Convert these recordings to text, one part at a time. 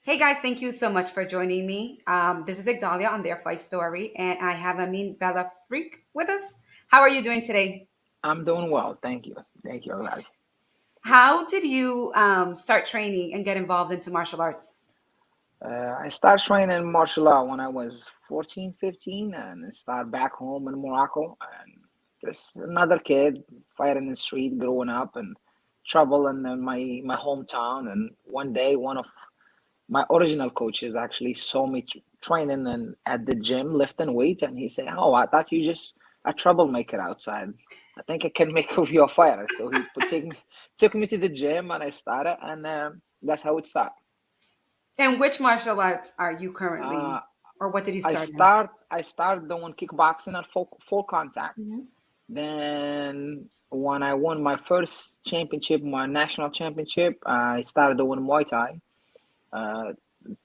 Hey guys, thank you so much for joining me. This is Igdalia on Their Fight Story, and I have Amine Ballafrikh with us. How are you doing today? I'm doing well. Thank you. Thank you, guys. How did you start training and get involved into martial arts? I started training martial art when I was 14, 15, and I started back home in Morocco. And just another kid fighting in the street, growing up, and traveling in my hometown. And one day, one of my original coaches actually saw me training and at the gym lifting weight, and he said, "Oh, I thought you just a troublemaker outside. I think I can make of you a fighter." So he took me to the gym, and I started, and that's how it started. And which martial arts are you Uh, currently, or what did you I start in? started doing kickboxing at full contact. Mhm. Then when I won my first championship, my national championship, I started doing Muay Thai. Uh,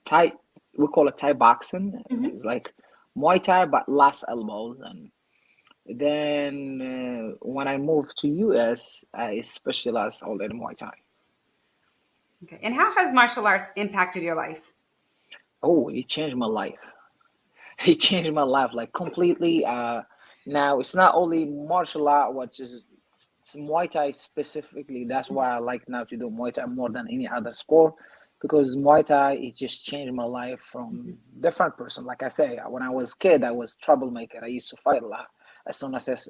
Thai, we call it Thai boxing. Mhm. It's like Muay Thai but less elbows. And then when I moved to US, I specialized all in Muay Thai. Okay. And how has martial arts impacted your life? Oh, it changed my life. It changed my life like completely. Now it's not only martial art, which is it's Muay Thai specifically. That's why I like now to do Muay Thai more than any other sport because Muay Thai it just changed my life from different person. Like I say, when I was kid, I was troublemaker. I used to fight a lot. As soon as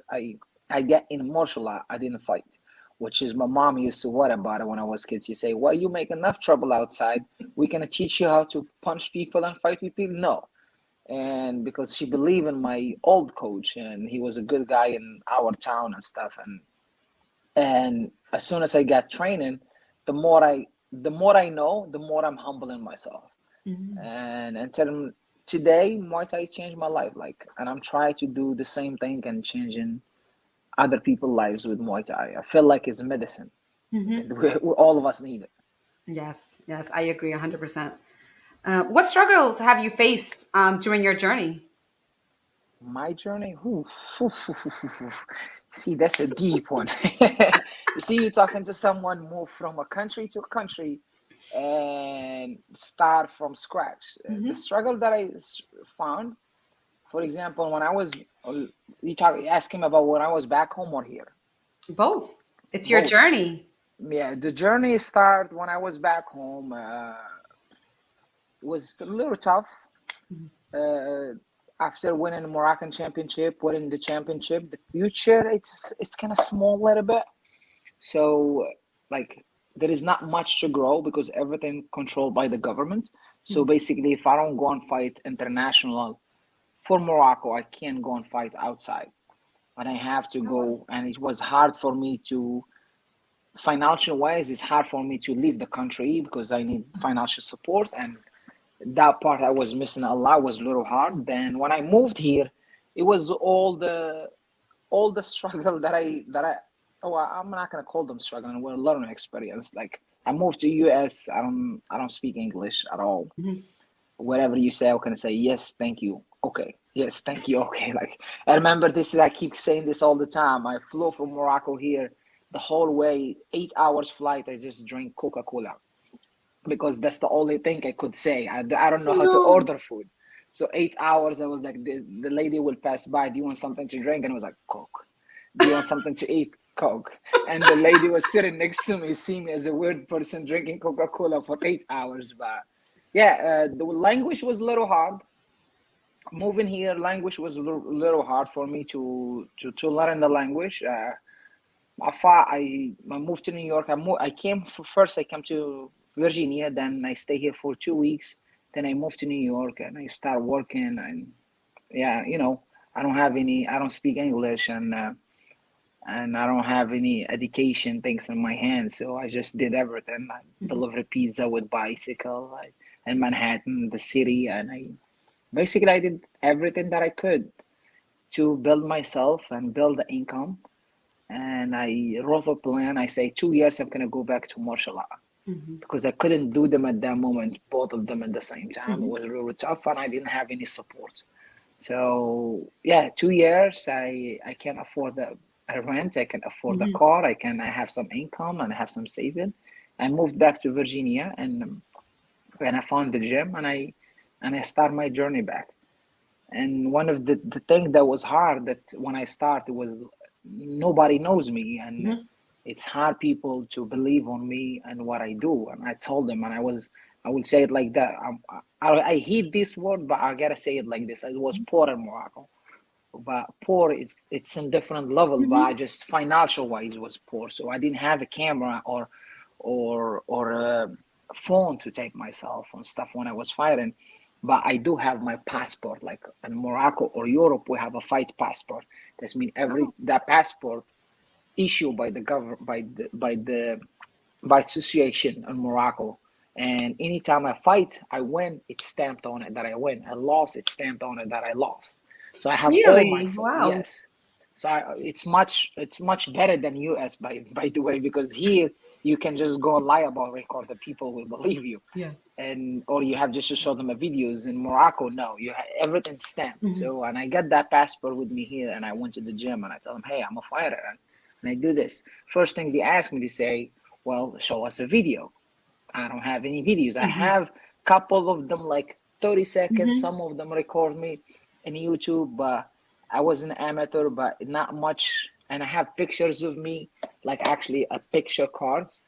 I get in martial art, I didn't fight. Which is my mom used to worry about it when I was kid. She say, "Well, you make enough trouble outside. We can teach you how to punch people and fight with people." No, and because she believed in my old coach and he was a good guy in our town and stuff and as soon as I got training the more I know the more I'm humbling myself Mhm. and until today Muay Thai changed my life like and I'm trying to do the same thing and changing other people's lives with Muay Thai. I feel like it's medicine. Mhm. All of us need it. Yes, yes, I agree 100%. What struggles have you faced during your journey? My journey? See, that's a deep one. You see, you're talking to someone move from a country to a country and start from scratch. The Mhm. struggle that found, for example, when I was, ask him about when I was back home or here. Both. It's your Both. journey. Yeah, the journey start when I was back home. Was a little tough. Uh, After winning the Moroccan championship, winning the championship, the future it's kind of small a little bit. So like there is not much to grow because everything controlled by the government. So basically, if I don't go and fight international for Morocco, I can't go and fight outside, and I have to Oh, wow. go. And it was hard for me to financial wise. It's hard for me to leave the country because I need financial support and that part I was missing a lot was a little hard. Then when I moved here, it was all the struggle that I oh I'm not gonna call them struggling. We're learning experience. Like I moved to US. I don't speak English at all. Mhm. Whatever you say, I can say yes, thank you. Okay, yes, thank you. Okay, like I remember this. Is I keep saying this all the time. I flew from Morocco here the whole way, 8 hours flight. I just drink Coca Cola because that's the only thing I could say. I don't know Oh how to no. order food. So 8 hours, I was like, the lady will pass by. Do you want something to drink? And I was like, Coke. Do you want something to eat? Coke. And the lady was sitting next to me, see me as a weird person drinking Coca Cola for 8 hours. But yeah, the language was a little hard. Moving here, language was a little hard for me to learn the language. I moved to New York. I came first. I came to Virginia. Then I stay here for 2 weeks. Then I moved to New York and I start working. And yeah, I don't have any. I don't speak English and I don't have any education things in my hands. So I just did everything. I Mhm. delivered pizza with bicycle in Manhattan, the city, and I did everything that I could to build myself and build the income and I wrote a plan. I say 2 years I'm gonna go back to martial art Mhm. because I couldn't do them at that moment, both of them at the same time. It Mhm. was really tough, and I didn't have any support. So yeah, 2 years I can afford the rent, I can afford the Mhm. car, I have some income and I have some saving. I moved back to Virginia, and and I found the gym, and I start my journey back. And one of the thing that was hard, that when I started, was nobody knows me, and Hmm. it's hard people to believe on me and what I do. And I told them, and I will say it like that. I hate this word, but I gotta say it like this. I was poor in Morocco, but poor, it's in different level. But I Hmm. just financial wise was poor, so I didn't have a camera or a phone to take myself on stuff when I was fighting. But I do have my passport. Like in Morocco or Europe, we have a fight passport. This means every Oh, that passport issued by the government, by association in Morocco. And anytime I fight, I win, it's stamped on it that I win. I lost, it's stamped on it that I lost. So I have all my really? Wow. yes. So it's much better than US, by the way, because here you can just go lie about record, the people will believe you, Yeah. and or you have just to show them a videos. In Morocco, no, you have everything stamped. Hmm. So, and I got that passport with me here, and I went to the gym and I told them, hey, I'm a fighter, and I do this. First thing they ask me, to say, well, show us a video. I don't have any videos. I Hmm. have a couple of them, like 30 seconds. Hmm. Some of them record me in YouTube, but I was an amateur, but not much. And I have pictures of me, like actually a picture cards,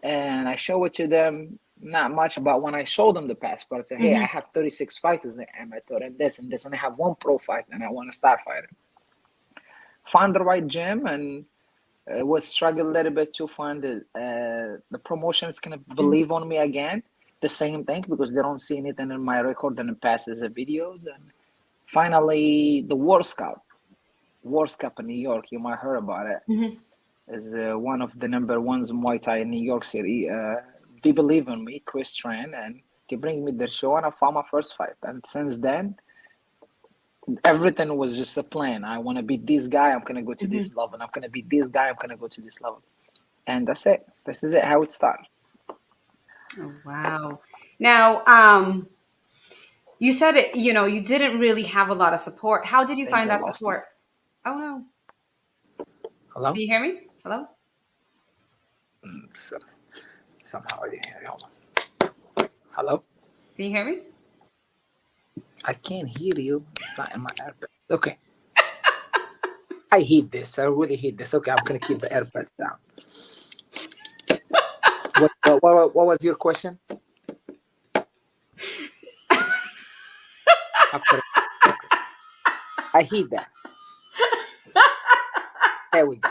and I show it to them. Not much, but when I show them the passport, I say, hey, I Hmm. have 36 fights as an amateur, and this, and I have one pro fight, and I want to start fighting. Found the right gym, and it was struggle a little bit to find the promotions gonna Hmm. believe on me again. The same thing, because they don't see anything in my record and it passes the videos. And finally, the World Cup in New York, you might heard about it, Hmm. is one of the number ones Muay Thai in New York City. They believe in me, Chris Tran, and they bring me their show, and I found my first fight. And since then, everything was just a plan. I want to beat this guy. I'm gonna go to Hmm. this level. I'm gonna beat this guy. I'm gonna go to this level. And that's it. This is it. How it started. Oh, wow. Now, you said it, you didn't really have a lot of support. How did you Thank find you. I that lost you. support? Oh, no. Hello. Can you hear me? Hello? Some, somehow I didn't hear you. Hold on. Hello. Can you hear me? I can't hear you. Not in my AirPods. Okay. I hate this. I really hate this. Okay, I'm gonna keep the AirPods down. What was your question? Okay. Okay. I hate that. There we go.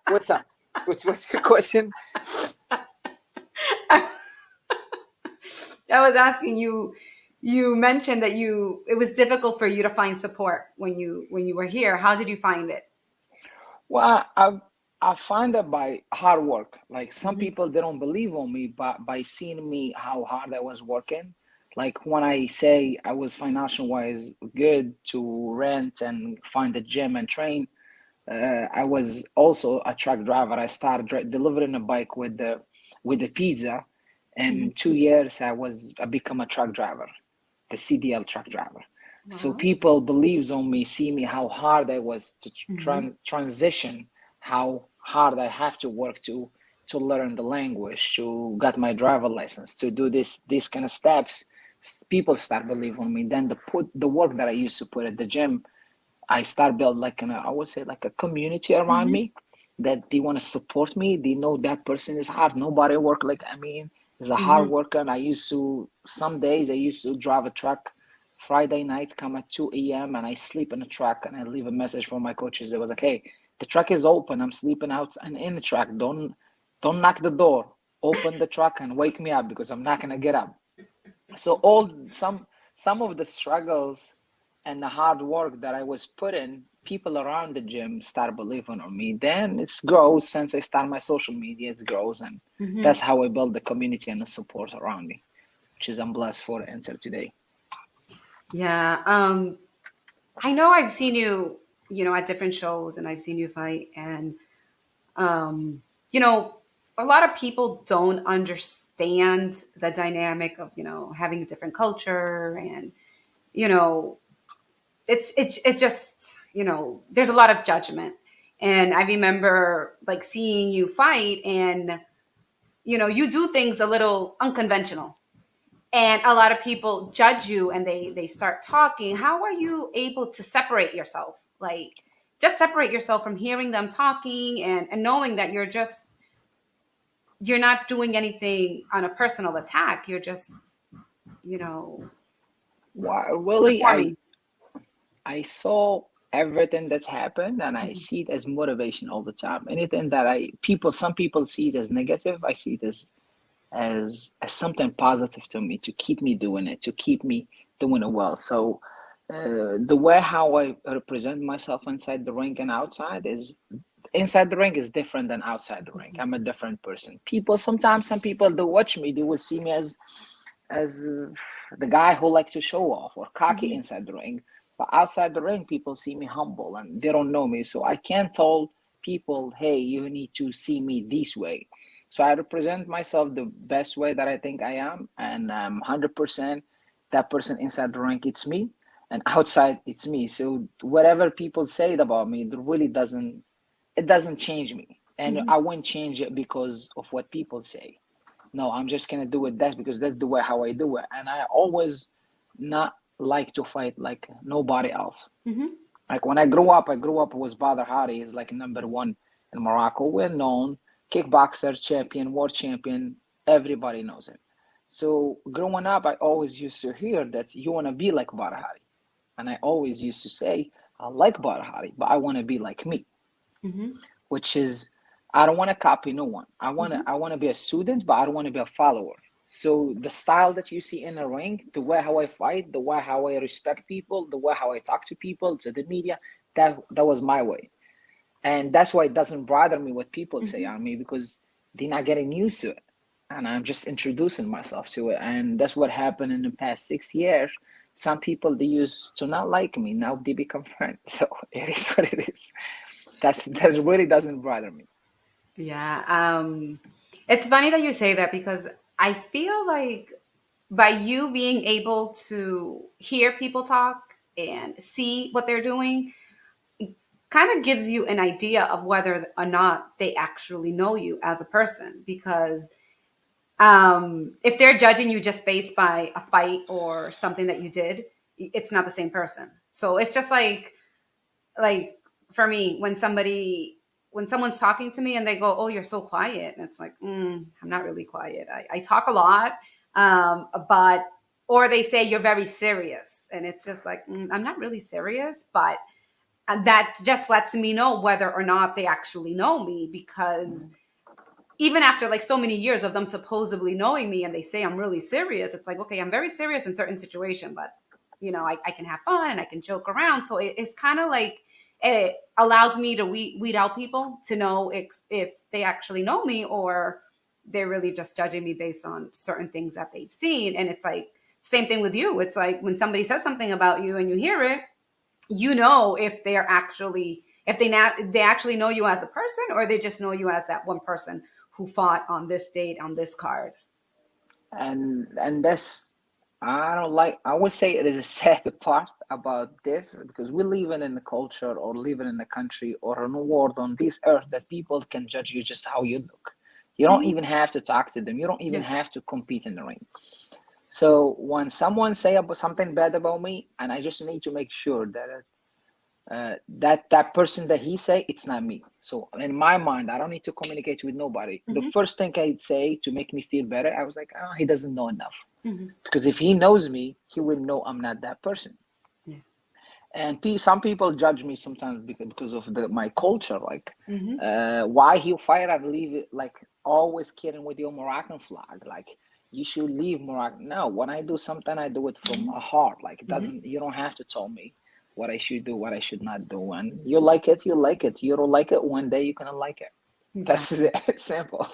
What's up? What's your question? I was asking you, you mentioned that it was difficult for you to find support when you were here. How did you find it? Well, I find that by hard work. Like some Hmm. people, they don't believe on me, but by seeing me how hard I was working, like when I say I was financial wise good to rent and find a gym and train, I was also a truck driver. I started delivering a bike with the pizza. Hmm. In 2 years, I become a truck driver, the CDL truck driver. So Wow. people believes on me, see me how hard I was to Hmm. transition, how hard I have to work to learn the language, to get my driver license, to do these kind of steps. People start believing on me. Then the work that I used to put at the gym, I start build like I would say like a community around Hmm. me, that they want to support me. They know that person is hard. Nobody work like I mean is a hard Hmm. worker. And I used to some days I used to drive a truck. Friday night come at 2 a.m. and I sleep in the truck, and I leave a message for my coaches. It was like, hey, the truck is open. I'm sleeping out and in the truck. Don't knock the door. Open the truck and wake me up, because I'm not gonna get up. So all some of the struggles and the hard work that I was putting, people around the gym start believing on me. Then it grows. Since I start my social media, it grows, and Hmm. that's how I build the community and the support around me, which is I'm blessed for enter today. Yeah. I know I've seen you, at different shows, and I've seen you fight, and um, you know, a lot of people don't understand the dynamic of, having a different culture, and you know, it's just, there's a lot of judgment. And I remember like seeing you fight, and you do things a little unconventional. and a lot of people judge you and they start talking. How are you able to separate yourself, like just separate yourself from hearing them talking and knowing that you're not doing anything on a personal attack, you're just, you know, Why, really, performing. I saw everything that's happened and I Mhm. see it as motivation all the time. Anything that some people see it as negative, I see it as something positive to me, to keep me doing it, to keep me doing it well. So the way how I represent myself inside the ring and outside is, inside the ring is different than outside the ring. I'm a different person. People sometimes, some people, they watch me, they will see me as the guy who likes to show off or cocky Mhm. inside the ring. But outside the ring, people see me humble and they don't know me. So I can't tell people, hey, you need to see me this way. So I represent myself the best way that I think I am. And 100% that person inside the ring, it's me. And outside, it's me. So whatever people say about me, it really doesn't change me. And Mhm. I won't change it because of what people say. No, I'm just gonna do it that because that's the way how I do it. And I always not like to fight like nobody else. Mhm. Like when I grew up with Badr Hari. He's like number one in Morocco, well known kickboxer, champion, world champion. Everybody knows him. So growing up, I always used to hear that you want to be like Badr Hari, and I always used to say I like Badr Hari, but I want to be like me, Mhm. which is I don't want to copy no one. Mhm. I want to be a student, but I don't want to be a follower. So the style that you see in the ring, the way how I fight, the way how I respect people, the way how I talk to people, to the media, that was my way. And that's why it doesn't bother me what people say Mhm. on me because they're not getting used to it. And I'm just introducing myself to it. And that's what happened in the past 6 years. Some people they used to not like me. Now they become friends. So it is what it is. That really doesn't bother me. Yeah. It's funny that you say that because I feel like by you being able to hear people talk and see what they're doing, kind of gives you an idea of whether or not they actually know you as a person. Because if they're judging you just based by a fight or something that you did, it's not the same person. So it's just like for me when someone's talking to me and they go, oh, you're so quiet, and it's like, I'm not really quiet. I talk a lot, but or they say you're very serious, and it's just like, I'm not really serious, but that just lets me know whether or not they actually know me. Because even after like so many years of them supposedly knowing me and they say I'm really serious, it's like, okay, I'm very serious in certain situations, but I can have fun and I can joke around. So it's kind of like it allows me to weed out people to know if they actually know me or they're really just judging me based on certain things that they've seen. And it's like same thing with you. It's like when somebody says something about you and you hear it, if they're actually if they actually know you as a person or they just know you as that one person who fought on this date on this card. And that's, I don't like, I would say it is a sad part about this because we're living in a culture or living in a country or in a world on this earth that people can judge you just how you look. You don't Mhm. even have to talk to them. You don't even Yeah. have to compete in the ring. So when someone say about something bad about me, and I just need to make sure that that person that he say it's not me. So in my mind, I don't need to communicate with nobody. The Hmm. first thing I'd say to make me feel better, I was like, oh, he doesn't know enough. Hmm. Because if he knows me, he will know I'm not that person. Yeah. And some people judge me sometimes because of my culture, like Hmm. why he fight and leave it, like always kidding with your Moroccan flag, like you should leave Morocco. No, when I do something, I do it from a heart. Like it Hmm. doesn't, you don't have to tell me what I should do, what I should not do. And you like it, you like it. You don't like it, one day you're gonna like it. That's Exactly. it. Simple.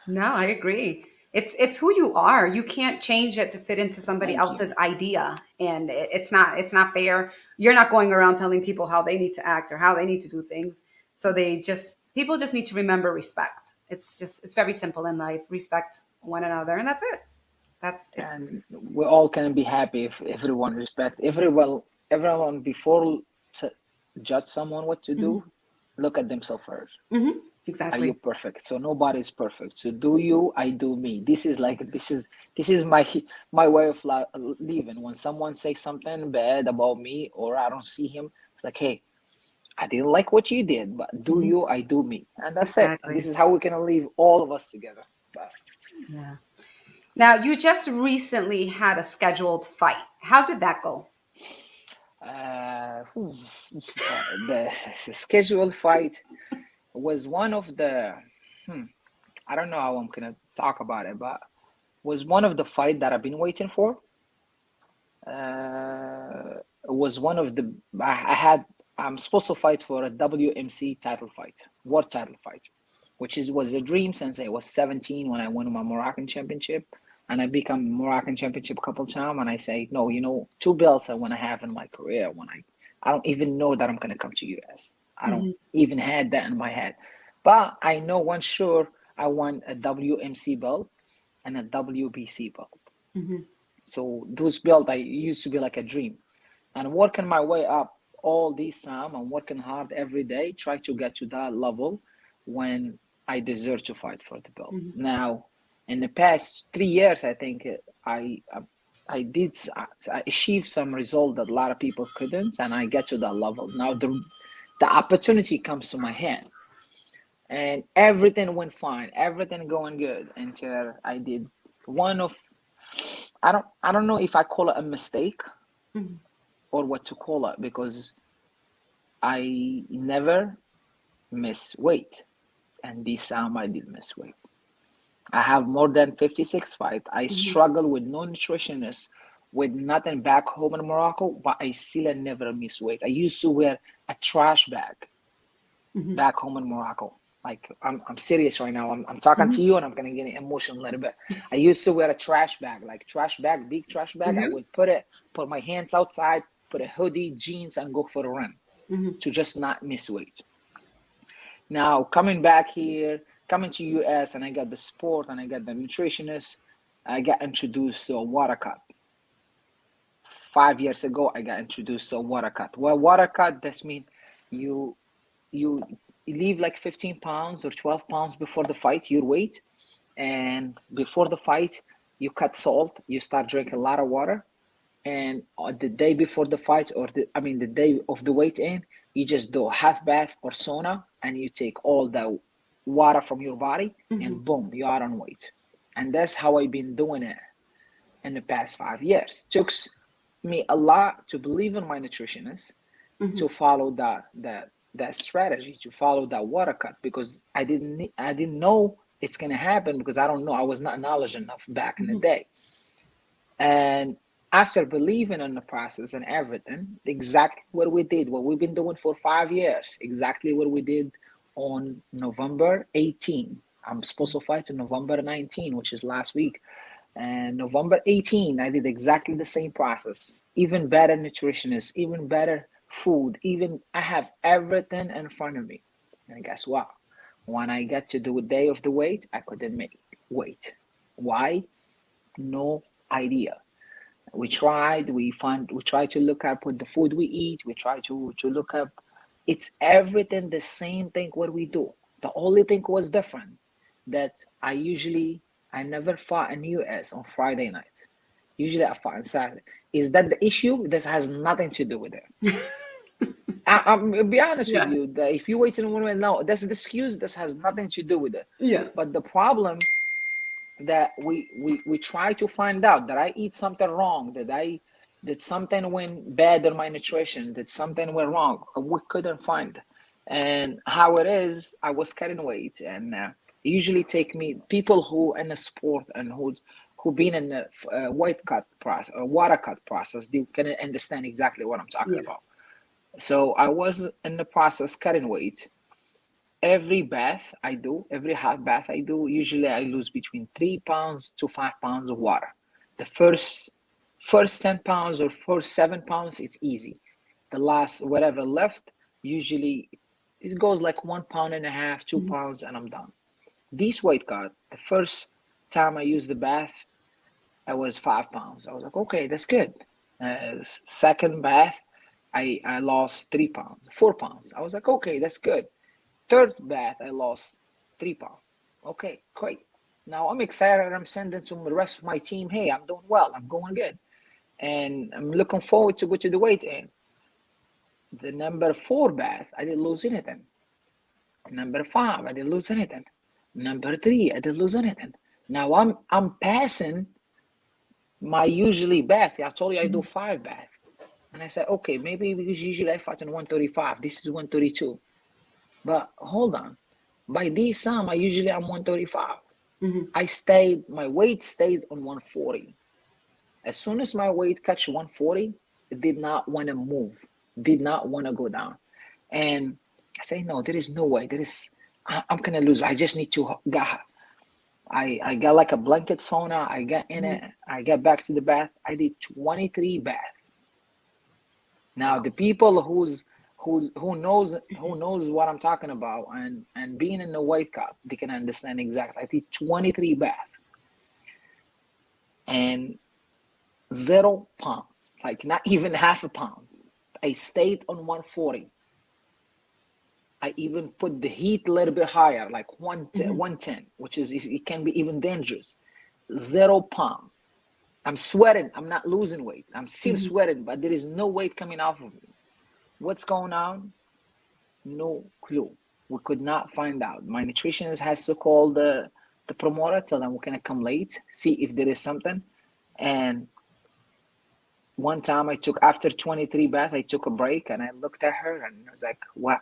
No, I agree. It's who you are. You can't change it to fit into somebody Thank you. else's idea, and it's not fair. You're not going around telling people how they need to act or how they need to do things. So people just need to remember respect. It's very simple in life. Respect one another, and that's it. That's it's. And we all can be happy if everyone respect everyone before to judge someone what to Mhm. do, look at themselves first. Mhm. Are you Exactly. perfect? So nobody's perfect. So do you, I do me. This is my way of living. When someone says something bad about me or I don't see him, it's like, hey, I didn't like what you did, but do Mhm. you, I do me. And that's it. And this Exactly. is how we can live all of us together. But, Yeah. Now, you just recently had a scheduled fight. How did that go? whew, the scheduled fight was one of the, hmm, I don't know how I'm gonna talk about it, but was one of the fight that I've been waiting for. Was one of the I had I'm supposed to fight for a WMC title fight, world title fight, which is was a dream since I was 17 when I won my Moroccan championship, and I become Moroccan championship a couple times. And I say, no, two belts I want to have in my career. When I don't even know that I'm gonna come to US. I don't Hmm. even had that in my head, but I know one sure I want a WMC belt and a WBC belt. Hmm. So those build I used to be like a dream, and working my way up all this time. I'm working hard every day, try to get to that level when I deserve to fight for the belt. Hmm. Now, in the past 3 years, I think I did I achieved some result that a lot of people couldn't, and I get to that level. Now the opportunity comes to my hand, and everything went fine, everything going good until I did one of I don't know if I call it a mistake Hmm. or what to call it because I never miss weight, and this time I did miss weight. I have more than 56 fights. I Hmm. struggle with no nutritionist, with nothing back home in Morocco, but I still never miss weight. I used to wear a trash bag Hmm. back home in Morocco. Like I'm serious right now. I'm talking to Hmm. you and I'm gonna get emotional a little bit. I used to wear a trash bag, like trash bag, big trash bag. I Hmm. would put my hands outside, put a hoodie, jeans, and go for a run Hmm. to just not miss weight. Now coming back here, coming to US, and I got the sport and I got the nutritionist. I got introduced to a water cut. 5 years ago, I got introduced to a water cut. Well, water cut, this means you you leave like 15 pounds or 12 pounds before the fight, your weight, and before the fight you cut salt, you start drinking a lot of water, and the day before the fight, or the day of the weight in, you just do a half bath or sauna, and you take all the water from your body, Hmm. and boom, you are on weight. And that's how I've been doing it in the past 5 years. Took me a lot to believe in my nutritionist, Hmm. to follow that strategy, to follow that water cut, because I didn't know it's gonna happen, because I don't know, I was not knowledgeable enough back in the Hmm. day. And after believing in the process and everything, exactly what we did, what we've been doing for 5 years, exactly what we did on November 18. I'm supposed to fight on November 19, which is last week. And November 18, I did exactly the same process. Even better nutritionist, even better food, even I have everything in front of me. And guess what? When I got to do a day of the weight, I couldn't make weight. Why? No idea. We tried to look up what the food we eat. We try to look up. It's everything the same thing what we do. The only thing was different that I never fought in US on Friday night. Usually I fought on Saturday. Is that the issue? This has nothing to do with it. I'll be honest with Yeah. you. That if you wait in one minute, no, that's the excuse. This has nothing to do with it. Yeah. But the problem that we try to find out, that I eat something wrong, that I did something went bad in my nutrition, that something went wrong. We couldn't find. And how it is, I was cutting weight, and usually take me people who in the sport and who been in the weight cut process or water cut process, they can understand exactly what I'm talking Yeah. about. So I was in the process cutting weight. Every bath I do, every half bath I do, usually I lose between 3 pounds to 5 pounds of water. The first 10 pounds or first 7 pounds, it's easy. The last whatever left, usually it goes like 1 pound and a half, two Hmm. pounds, and I'm done. This weight cut, the first time I used the bath, I was 5 pounds. I was like, okay, that's good. Second bath, I lost 3 pounds, 4 pounds. I was like, okay, that's good. Third bath, I lost 3 pounds. Okay, great. Now I'm excited. I'm sending to the rest of my team, hey, I'm doing well. I'm going good. And I'm looking forward to go to the weight in. The number 4 bath, I didn't lose anything. Number 5, I didn't lose anything. Number 3, I didn't lose anything. Now I'm passing my usually bath. I told you I do 5 bath. And I said, okay, maybe because usually I fight in 135. This is 132. But hold on. By this time, I usually am 135. My weight stays on 140. As soon as my weight touched 140, it did not want to move, did not want to go down. And I say, no, there is no way. I'm going to lose. I just need to, I got like a blanket sauna. I got in it. I got back to the bath. I did 23 baths. Now, Wow. the people who knows what I'm talking about and being in the weight cup, they can understand exactly. I did 23 baths and 0 pounds, like not even half a pound. I stayed on 140. I even put the heat a little bit higher, like 110, which is it can be even dangerous. 0 pound. I'm sweating. I'm not losing weight. I'm still sweating, but there is no weight coming off of me. What's going on? No clue. We could not find out. My nutritionist has to call the promoter, tell them we're gonna come late, see if there is something. And one time after 23 baths, I took a break and I looked at her and I was like, wow.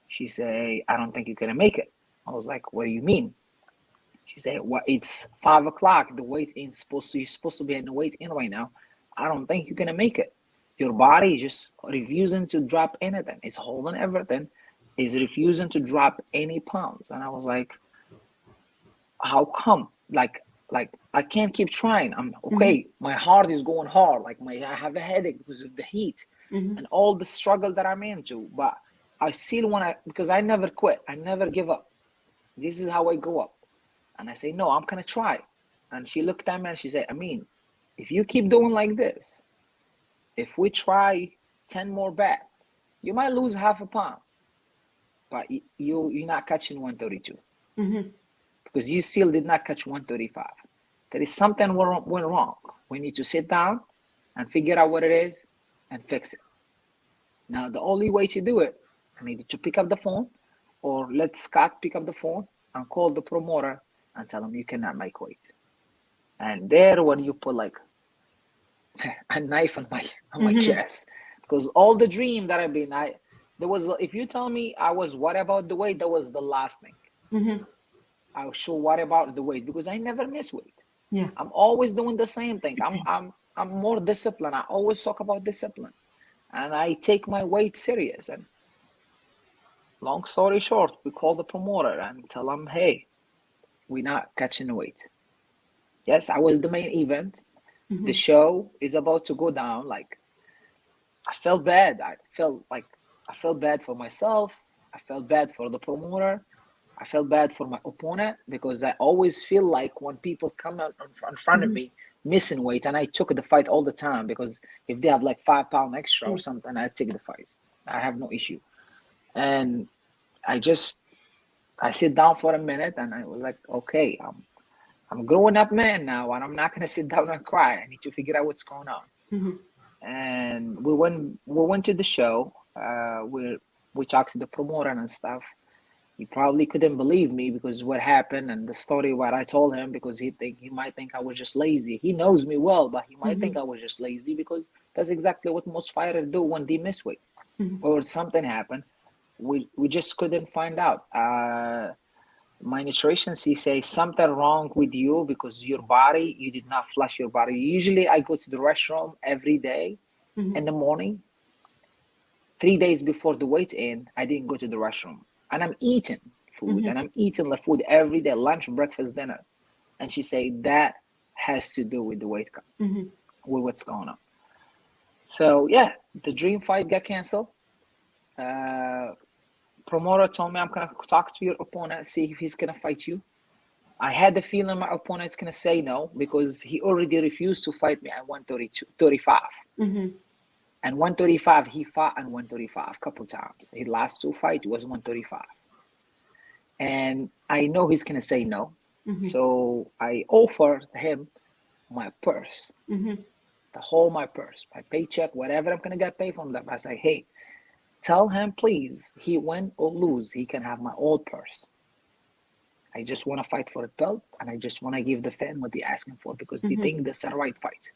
She said, I don't think you're gonna make it. I was like, what do you mean? She said, well, it's 5 o'clock. The weight in you're supposed to be in the weight in right now. I don't think you're gonna make it. Your body is just refusing to drop anything. It's holding everything. It's refusing to drop any pounds. And I was like, how come? Like I can't keep trying. I'm okay. My heart is going hard. I have a headache because of the heat and all the struggle that I'm into. But I still want to, because I never quit. I never give up. This is how I go up. And I say, no, I'm gonna try. And she looked at me and she said, Amine, if you keep doing like this, if we try 10 more back, you might lose half a pound, but you're not catching 132 because you still did not catch 135. There is something went wrong. We need to sit down and figure out what it is and fix it. Now, the only way to do it, I needed to pick up the phone or let Scott pick up the phone and call the promoter and tell him you cannot make weight. And there, when you put like a knife on my chest, because all the dream that I've been, there was, if you tell me I was what about the weight, that was the last thing. I was sure what about the weight because I never miss weight. Yeah. I'm always doing the same thing. I'm more disciplined. I always talk about discipline, and I take my weight serious. And long story short, we call the promoter and tell him, hey, we're not catching the weight. Yes, I was the main event. The show is about to go down. Like, I felt bad. I felt bad for myself. I felt bad for the promoter. I felt bad for my opponent because I always feel like when people come out in front of me missing weight, and I took the fight all the time because if they have like 5 pounds extra or something, I take the fight. I have no issue. And I sit down for a minute and I was like, okay, I'm a growing up man now, and I'm not gonna sit down and cry. I need to figure out what's going on. And we went to the show. We talked to the promoter and stuff. He probably couldn't believe me because what happened and the story what I told him because he might think I was just lazy. He knows me well, but he might think I was just lazy because that's exactly what most fighters do when they miss weight or something happened. We just couldn't find out. My nutritionist, he says something wrong with you because you did not flush your body. Usually I go to the restroom every day in the morning. 3 days before the weight's in, I didn't go to the restroom. And I'm eating food and I'm eating the food every day, lunch, breakfast, dinner. And she said that has to do with the weight cut, with what's going on. So yeah, the dream fight got canceled. Promoter told me I'm gonna talk to your opponent, see if he's gonna fight you. I had the feeling my opponent's gonna say no because he already refused to fight me at 135. And 135, he fought at 135 a couple times. His last 2 fights was 135. and I know he's gonna say no. Mm-hmm. So I offered him my purse, Mm-hmm. the whole my purse, my paycheck, whatever I'm gonna get paid from them. I say, hey, tell him please, he win or lose, he can have my old purse. I just want to fight for a belt, and I just want to give the fan what they're asking for because they Mm-hmm. think that's the right fight.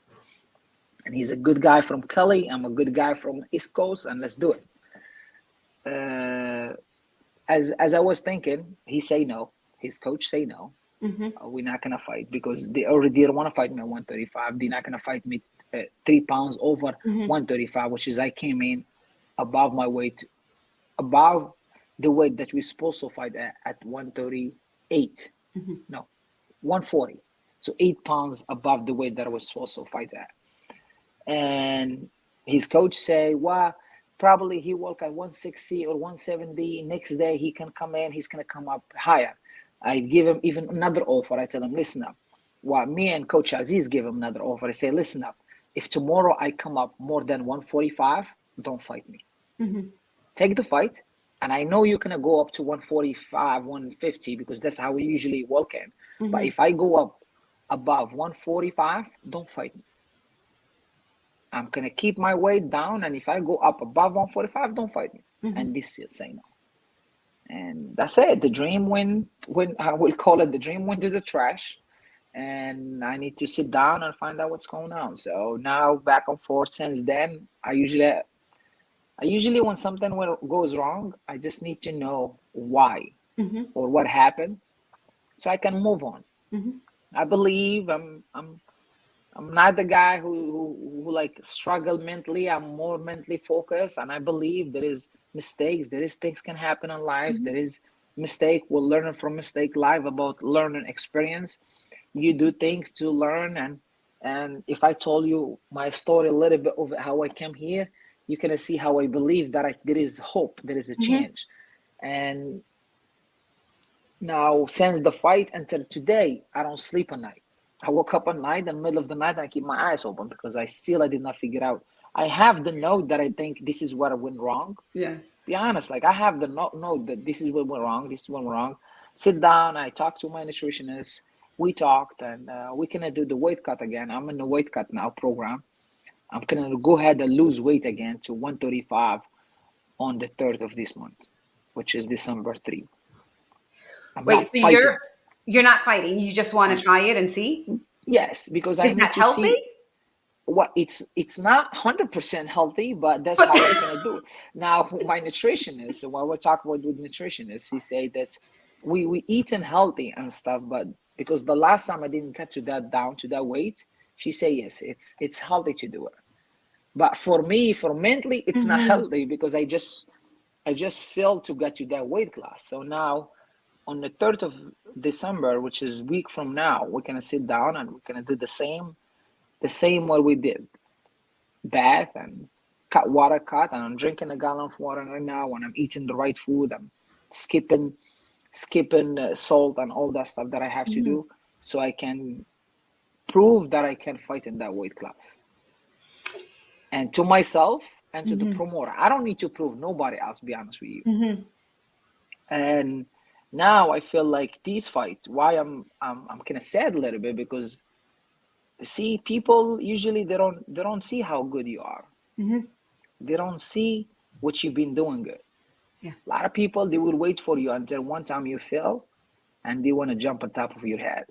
And he's a good guy from Cali. I'm a good guy from East Coast, and let's do it. Uh, as I was thinking, he say no. His coach say no. Mm-hmm. We're not gonna fight because they already don't want to fight me at 135. They're not gonna fight me 3 pounds over Mm-hmm. 135, which is I came in above my weight, above the weight that we're supposed to fight at 138. Mm-hmm. No, 140. So 8 pounds above the weight that I was supposed to fight at. And his coach say, well, probably he work at 160 or 170. Next day he can come in, he's gonna come up higher. I give him even another offer. I tell him, listen up. Well, me and Coach Aziz give him another offer. I say, listen up. If tomorrow I come up more than 145, don't fight me. Mm-hmm. Take the fight. And I know you're gonna go up to 145, 150 because that's how we usually walk in. But Mm-hmm. if I go up above 145, don't fight me. I'm gonna keep my weight down, and if I go up above 145, don't fight me. Mm-hmm. And this still say no. And that's it. The dream when I will call it the dream went to the trash. And I need to sit down and find out what's going on. So now back and forth since then, I usually when something goes wrong, I just need to know why Mm-hmm. or what happened so I can move on. Mm-hmm. I believe I'm not the guy who like struggle mentally. I'm more mentally focused, and I believe there is mistakes. There is things can happen in life. Mm-hmm. There is mistake. We'll learn from mistake. Life about learning experience. You do things to learn, and if I told you my story a little bit of how I came here, you can see how I believe that there is hope. There is a Mm-hmm. change, and now, since the fight until today, I don't sleep at night. I woke up at night in the middle of the night and I keep my eyes open because I did not figure out. I have the note that I think this is what I went wrong. Yeah. Be honest, like I have the note that this is what went wrong. This is what went wrong. Sit down. I talked to my nutritionist. We talked, and we gonna do the weight cut again. I'm in the weight cut now program. I'm gonna go ahead and lose weight again to 135 on the 3rd of this month, which is December 3. I'm Wait, not so you're fighting. you're not fighting. You just want to I'm try it and see? Yes, because I Is need that to healthy? see what it's not 100% healthy, but that's But how we're gonna do it. Now, my nutritionist, while we're talking about with nutritionists, he said that we eating healthy and stuff, but because the last time I didn't get to that down to that weight, she said yes, it's healthy to do it. But for me, for mentally, it's not mm-hmm. healthy because I just failed to get to that weight class. So now on the 3rd of December, which is a week from now, we're gonna sit down and we're gonna do the same what we did. Bath and cut, and I'm drinking a gallon of water right now, and I'm eating the right food. I'm skipping salt and all that stuff that I have to Mm-hmm. do so I can prove that I can fight in that weight class. And to myself and to the Mm-hmm. promoter, I don't need to prove nobody else, be honest with you. Mm-hmm. And now I feel like these fights, why I'm kind of sad a little bit because see people usually they don't see how good you are. Mm-hmm. They don't see what you've been doing good. Yeah. A lot of people they will wait for you until one time you fail and they want to jump on top of your head.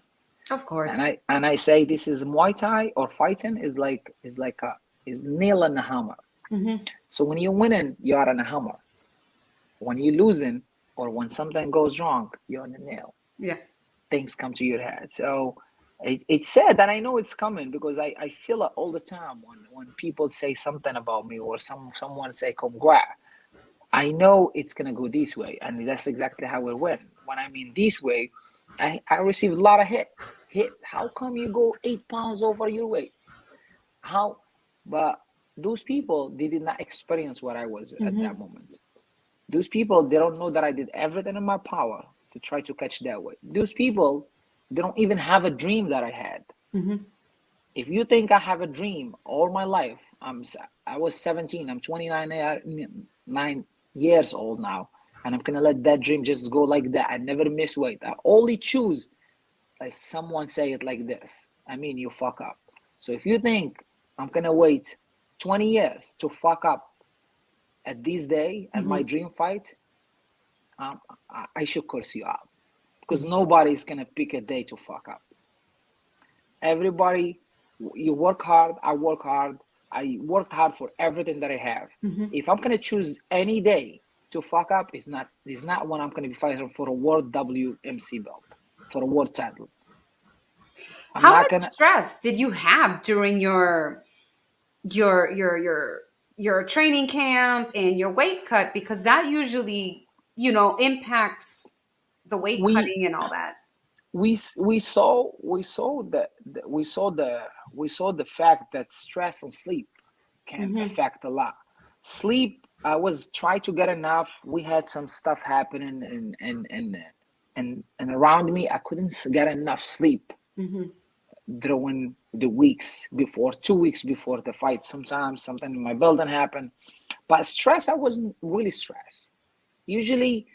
Of And course. I say this is Muay Thai or fighting is nail and a hammer. Mm-hmm. So when you're winning, you are on a hammer. When you're losing or when something goes wrong, you're on a nail. Yeah. Things come to your head. So it's sad that I know it's coming because I feel it all the time when people say something about me or someone say congrats. I know it's gonna go this way, and that's exactly how it went. When I mean this way, I received a lot of hit. How come you go 8 pounds over your weight? How? But those people they did not experience what I was at Mm-hmm. that moment. Those people they don't know that I did everything in my power to try to catch that weight. Those people they don't even have a dream that I had. Mm-hmm. If you think I have a dream all my life, I was 17. I'm 29 9 years old now. and I'm gonna let that dream just go like that. I never miss weight. I only choose, like someone say it like this. I mean, you fuck up. So if you think I'm gonna wait 20 years to fuck up at this day and my Mhm. dream fight, um, I should curse you out because Mhm. nobody's gonna pick a day to fuck up. Everybody, you work hard. I work hard. I worked hard for everything that I have. Mhm. If I'm gonna choose any day to fuck up, it's not when I'm gonna be fighting for a world WMC belt, for a world title. I'm How not much gonna. stress did you have during your your your your training camp and your weight cut? Because that usually, impacts the weight We cutting and all that. we saw the fact that stress and sleep can Mhm. affect a lot. Sleep, I was trying to get enough. We had some stuff happening and around me. I couldn't get enough sleep Mhm. during the weeks before, 2 weeks before the fight. Sometimes something in my building happened, but stress, I wasn't really stressed. Usually,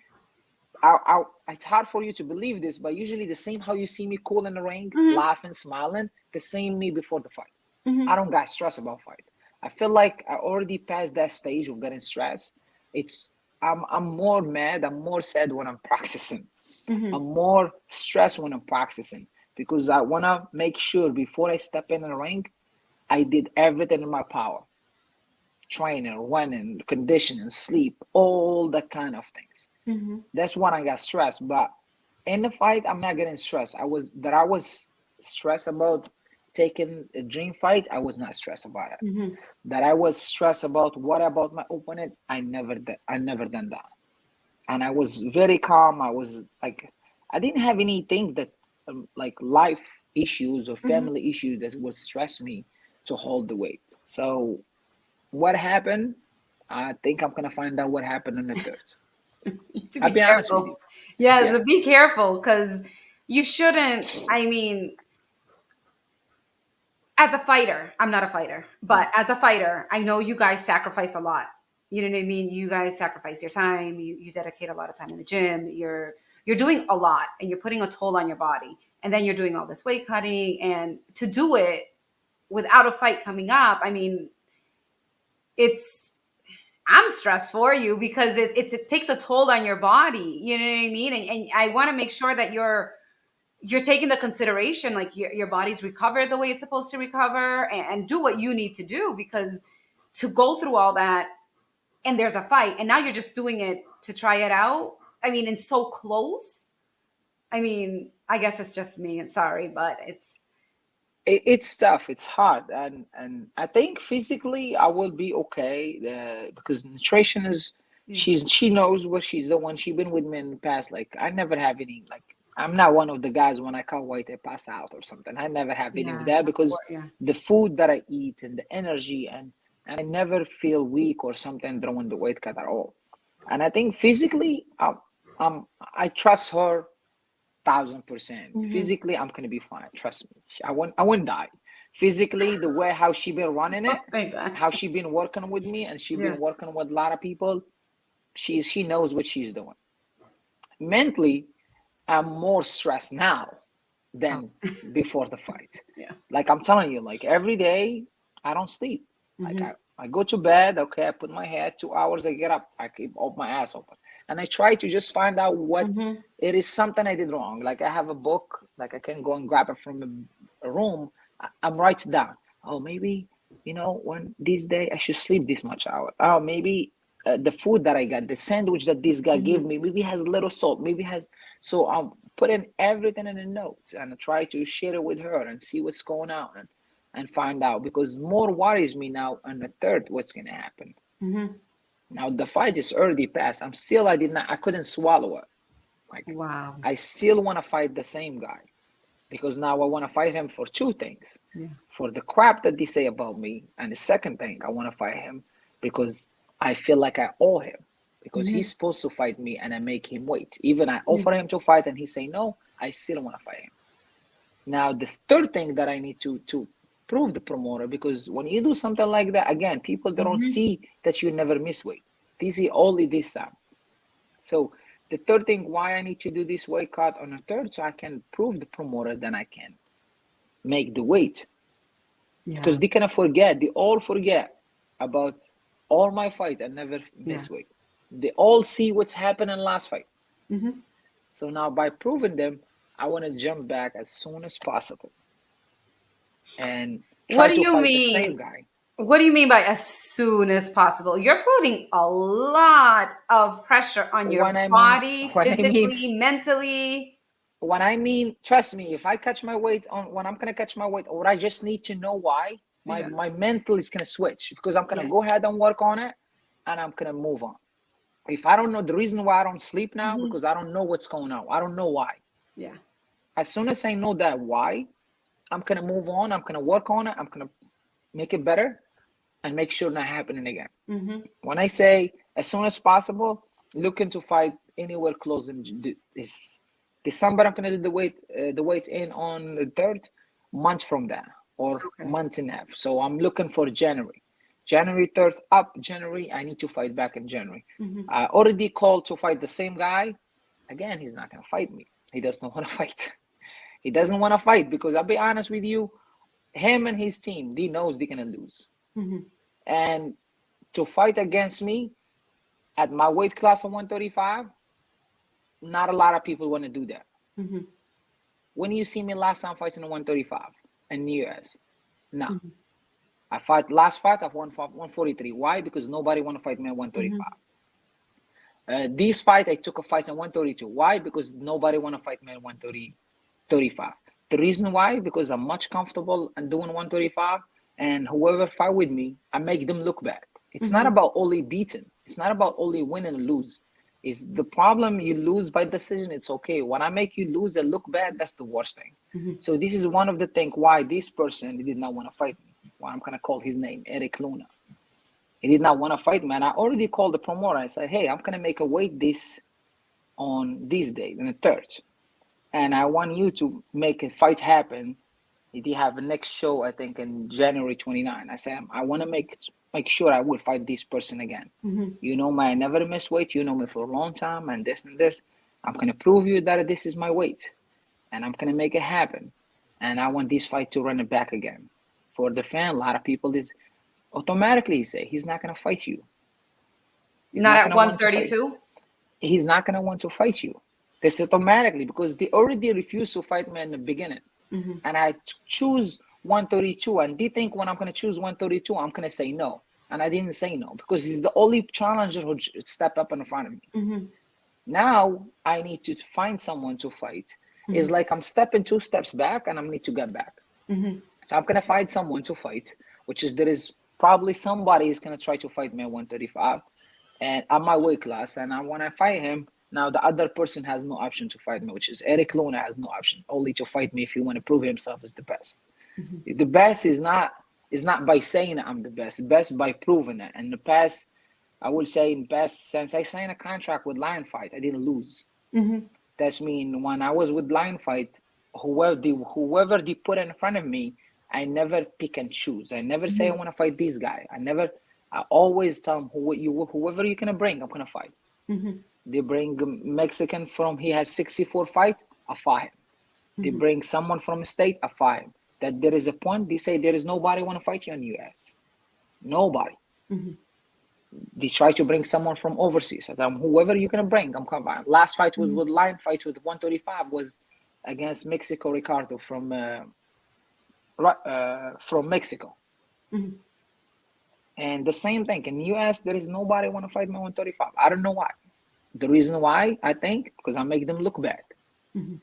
it's hard for you to believe this, but usually the same how you see me cool in the ring, Mhm. laughing, smiling, the same me before the fight. I Mhm. don't get stressed about fight. I feel like I already passed that stage of getting stressed. It's I'm more mad, I'm more sad when I'm practicing. Mhm. I'm more stressed when I'm practicing because I wanna make sure before I step in the ring, I did everything in my power. Training, running, conditioning, sleep, all that kind of things. Mhm. That's when I got stressed. But in the fight, I'm not getting stressed. I was stressed about taking a dream fight. I was not stressed about it. Mhm. That I was stressed about what about my opponent. I never done that. And I was very calm. I was like, I didn't have anything that like life issues or Mhm. family issues that would stress me to hold the weight. So what happened? I think I'm gonna find out what happened in the third. To I'll be be honest with careful. you. Yeah, Yeah. so be careful because you shouldn't. I mean, as a fighter, I'm not a fighter, Mm. but as a fighter, I know you guys sacrifice a lot. You know what I mean? You guys sacrifice your time. You dedicate a lot of time in the gym. You're doing a lot, and you're putting a toll on your body. And then you're doing all this weight cutting, and to do it without a fight coming up, I mean, it's I'm stressed for you because it takes a toll on your body. You know what I mean? And I want to make sure that you're taking the consideration like your body's recovered the way it's supposed to recover and do what you need to do because to go through all that and there's a fight and now you're just doing it to try it out. I mean, and so close. I mean, I guess it's just me and sorry, but it's It's tough. It's hard, and I think physically I will be okay because nutrition is yeah. she knows what she's doing. She's been with me in the past. Like I never have any like I'm not one of the guys when I cut weight I pass out or something. I never have any of Yeah. that because Yeah. the food that I eat and the energy and I never feel weak or something during the weight cut at all. And I think physically I trust her 1,000%. Hmm. Physically, I'm gonna be fine. Trust me. I won't die. Physically, the way how she been running Oh it, my god. how she been working with me, and she Yeah. been working with a lot of people. She knows what she's doing. Mentally, I'm more stressed now Oh. than before the fight. Yeah. Like I'm telling you, like every day I don't sleep. Like Hmm. I go to bed, okay, I put my head 2 hours, I get up, I keep up my ass open. And I try to just find out what Hmm. it is something I did wrong. Like I have a book, like I can go and grab it from a room. I'm writing down. Oh, maybe, when this day I should sleep this much hour. Oh, maybe the food that I got, the sandwich that this guy gave Hmm. me, maybe has little salt, maybe has. So I'm putting everything in the notes and I try to share it with her and see what's going on and find out because more worries me now on the third what's gonna happen. Hmm. Now the fight is already passed. I couldn't swallow it. Like Wow. I still want to fight the same guy because now I want to fight him for two things. Yeah. For the crap that they say about me, and the second thing, I want to fight him because I feel like I owe him because Hmm. he's supposed to fight me and I make him wait. Even I Yeah. offer him to fight and he say no, I still want to fight him. Now the third thing that I need to prove the promoter because when you do something like that, again, people they don't Hmm. see that you never miss weight. They see only this time. So the third thing why I need to do this weight cut on a third, so I can prove the promoter that I can make the weight. Yeah. Because they cannot forget, they all forget about all my fights and never Yeah. miss weight. They all see what's happened in last fight. Hmm. So now by proving them, I want to jump back as soon as possible and What try do to you fight the same mean? guy. What do you mean by as soon as possible? You're putting a lot of pressure on your When I mean, body, when I mean, physically, mentally. when I mean, trust me, if I catch my weight on when I'm gonna catch my weight, or I just need to know why, Yeah. my mental is gonna switch because I'm gonna go Yes. ahead and work on it, and I'm gonna move on. If I don't know the reason why I don't sleep now, Hmm. because I don't know what's going on, I don't know why. Yeah. As soon as I know that why, I'm gonna move on. I'm gonna work on it. I'm gonna make it better and make sure not happening again. Hmm. When I say as soon as possible, looking to fight anywhere close in this December. I'm gonna do the weight in on the third month from that or Okay. month and a half. So I'm looking for January. January 3rd up. January I need to fight back in January. Hmm. I already called to fight the same guy. Again, he's not gonna fight me. He does not want to fight. He doesn't want to fight because I'll be honest with you, him and his team, he knows they're gonna lose. Hmm. And to fight against me at my weight class of 135, not a lot of people want to do that. Hmm. When you see me last time fighting at 135 in the US, no. Hmm. I fight last fight I've won 143. Why? Because nobody want to fight me at Hmm. 135. This fight I took a fight at 132. Why? Because nobody want to fight me at 130, 35. The reason why, because I'm much comfortable and doing 135, and whoever fight with me, I make them look bad. It's not Hmm. about only beating. It's not about only win and lose. Is the problem you lose by decision? It's okay. When I make you lose and look bad, that's the worst thing. Hmm. So this is one of the things why this person did not want to fight me. Why I'm gonna call his name Eric Luna. He did not want to fight me, and I already called the promoter. I said, "Hey, I'm gonna make a weight this on this day, on the third, and I want you to make a fight happen. They have a next show, I think, in January 29. I said, I want to make sure I will fight this person again. Hmm. You know me, I never miss weight. You know me for a long time, and this and this. I'm gonna prove you that this is my weight, and I'm gonna make it happen. And I want this fight to run it back again. For the fan, a lot of people is automatically say he's not gonna fight you. He's Not not at gonna want to fight. 132. He's not gonna want to fight you. This automatically because they already refused to fight me in the beginning. Hmm. And I choose 132, and they think when I'm going to choose 132, I'm going to say no. And I didn't say no because he's the only challenger who stepped up in front of me. Hmm. Now I need to find someone to fight. It's Hmm. like I'm stepping 2 steps back and I need to get back. Hmm. So I'm going to find someone to fight, which is there is probably somebody is going to try to fight me at 135 and at my weight class. And when I fight him, now the other person has no option to fight me, which is Eric Luna has no option, only to fight me if he want to prove himself as the best. Hmm. The best is not by saying I'm the best. Best by proving it. And the past, I would say in past since I signed a contract with Lion Fight, I didn't lose. Hmm. That's mean when I was with Lion Fight, whoever they put in front of me, I never pick and choose. I never say I Hmm. want to fight this guy. I always tell them whoever you're gonna bring, I'm gonna fight. Hmm. They bring a Mexican from he has 64 fight, I fight him. They Hmm. bring someone from a state, I fight him. That there is a point, they say there is nobody want to fight you in the US. Nobody. Hmm. They try to bring someone from overseas. I tell them, whoever you're gonna bring, I'm coming. Last fight was with Lion fight with 135 was against Mexico Ricardo from Mexico. Hmm. And the same thing in US, there is nobody want to fight me 135. I don't know why. The reason why I think because I make them look bad. Hmm.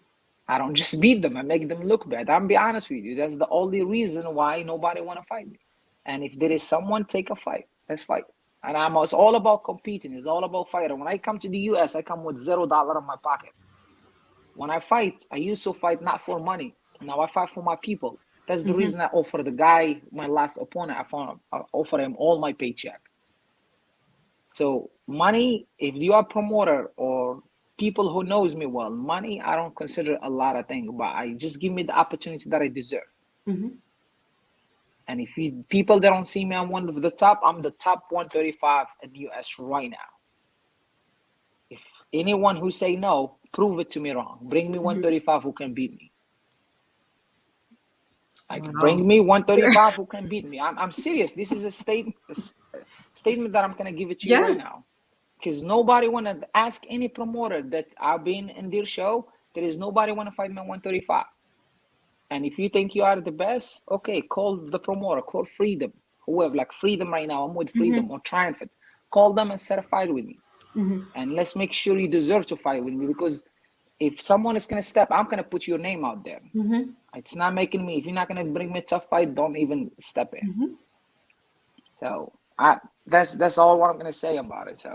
I don't just beat them. I make them look bad. I'm be honest with you. That's the only reason why nobody want to fight me. And if there is someone, take a fight. Let's fight. And it's all about competing. It's all about fighting. When I come to the US, I come with $0 in my pocket. When I fight, I used to fight not for money. Now I fight for my people. That's the Hmm. reason I offer the guy, my last opponent, I offer him all my paycheck. So money, if you are a promoter or people who knows me well, money I don't consider a lot of things, but I just give me the opportunity that I deserve. Hmm. And if people that don't see me, I'm one of the top. I'm the top 135 in the US right now. If Anyone who say no, prove it to me wrong. Bring me 135 who can beat me. Like, Wow. bring me 135 who can beat me. I'm serious. This is a statement that I'm gonna give it to you right Yeah. now. Because nobody wanna ask any promoter that I've been in their show. There is nobody wanna fight me at 135. And if you think you are the best, okay, call the promoter, call Freedom, whoever, like Freedom right now. I'm with Freedom or Triumph. Call them and set a fight with me. And let's make sure you deserve to fight with me, because if someone is gonna step, I'm gonna put your name out there. It's not making me. If you're not gonna bring me a tough fight, don't even step in. So that's all what I'm gonna say about it. So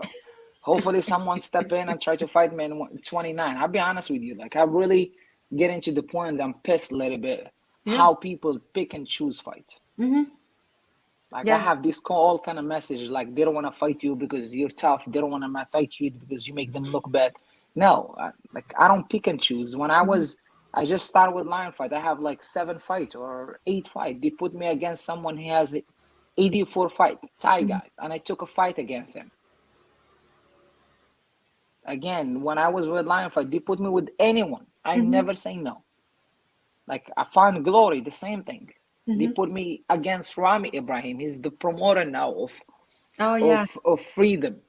hopefully someone step in and try to fight me in 29. I'll be honest with you, like I really getting to the point that I'm pissed a little bit Yeah. how people pick and choose fights. Like I Yeah. have this all kind of messages like they don't want to fight you because you're tough. They don't want to fight you because you make them look bad. No, like I don't pick and choose. I just started with Lion Fight. I have like 7 fights or 8 fights. They put me against someone who has 84 fight Thai guys, and I took a fight against him. Again, when I was with Lion Fight, they put me with anyone. I never say no. Like I found Glory, the same thing. They put me against Rami Ibrahim. He's the promoter now Oh, yes. of Freedom.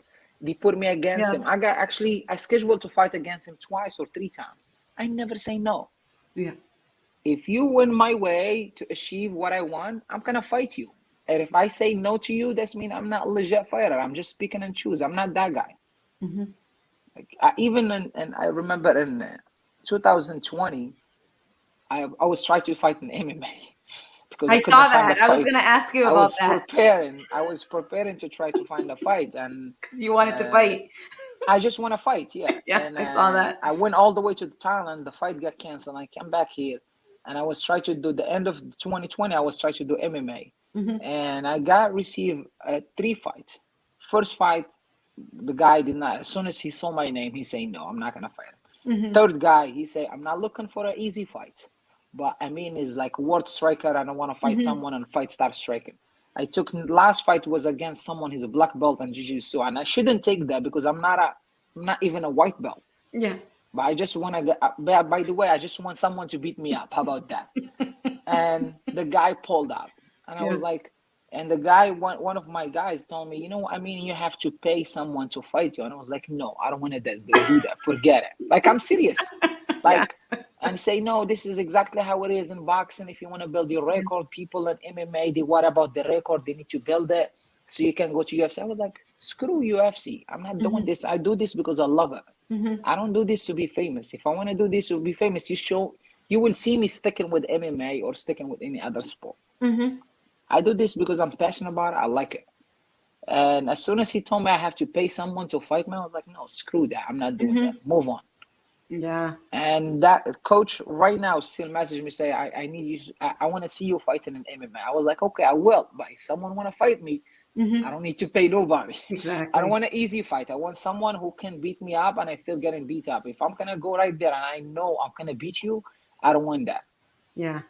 They put me against him. Yes. I scheduled to fight against him twice or 3 times. I never say no. Yeah. If you win my way to achieve what I want, I'm gonna fight you. And if I say no to you, that's mean I'm not a legit fighter. I'm just picking and choose. I'm not that guy. Like and I remember in 2020, I was trying to fight in MMA because I I couldn't saw find a that. I was fight. going to ask you I about was that preparing. I was preparing to try to find a fight, and because you wanted to uh, fight. I just want to fight, yeah. Yeah, And I saw that. I went all the way to Thailand. The fight got canceled. I came back here, and I was trying to do the end of 2020. I was trying to do MMA, and I got received 3 fights. First fight, the guy did not. As soon as he saw my name, he said, "No, I'm not gonna fight him." Third guy, he said, "I'm not looking for an easy fight, but Amine is like world striker. I don't want to fight someone and fight start striking." I took last fight was against someone. He's a black belt in jiu-jitsu, and I shouldn't take that because I'm not even a white belt. Yeah. But I just want to get. By the way, I just want someone to beat me up. How about that? And the guy pulled up, and I Yeah. was like, and the guy, one of my guys, told me, I mean, you have to pay someone to fight you, and I was like, no, I don't want to do that. Forget it. Like I'm serious. Yeah. Like, and say no. This is exactly how it is in boxing. If you want to build your record, people in MMA, they what about the record? They need to build it so you can go to UFC. I was like, screw UFC. I'm not doing this. I do this because I love it. I don't do this to be famous. If I want to do this to be famous, you will see me sticking with MMA or sticking with any other sport. I do this because I'm passionate about it. I like it. And as soon as he told me I have to pay someone to fight me, I was like, no, screw that. I'm not doing that. Move on. Yeah. And that coach right now still messaged me say, I need you. I want to see you fighting in MMA. I was like, okay, I will. But if someone want to fight me, I don't need to pay nobody. I don't Exactly. want an easy fight. I want someone who can beat me up and I feel getting beat up. If I'm going to go right there and I know I'm going to beat you, I don't want that. Yeah.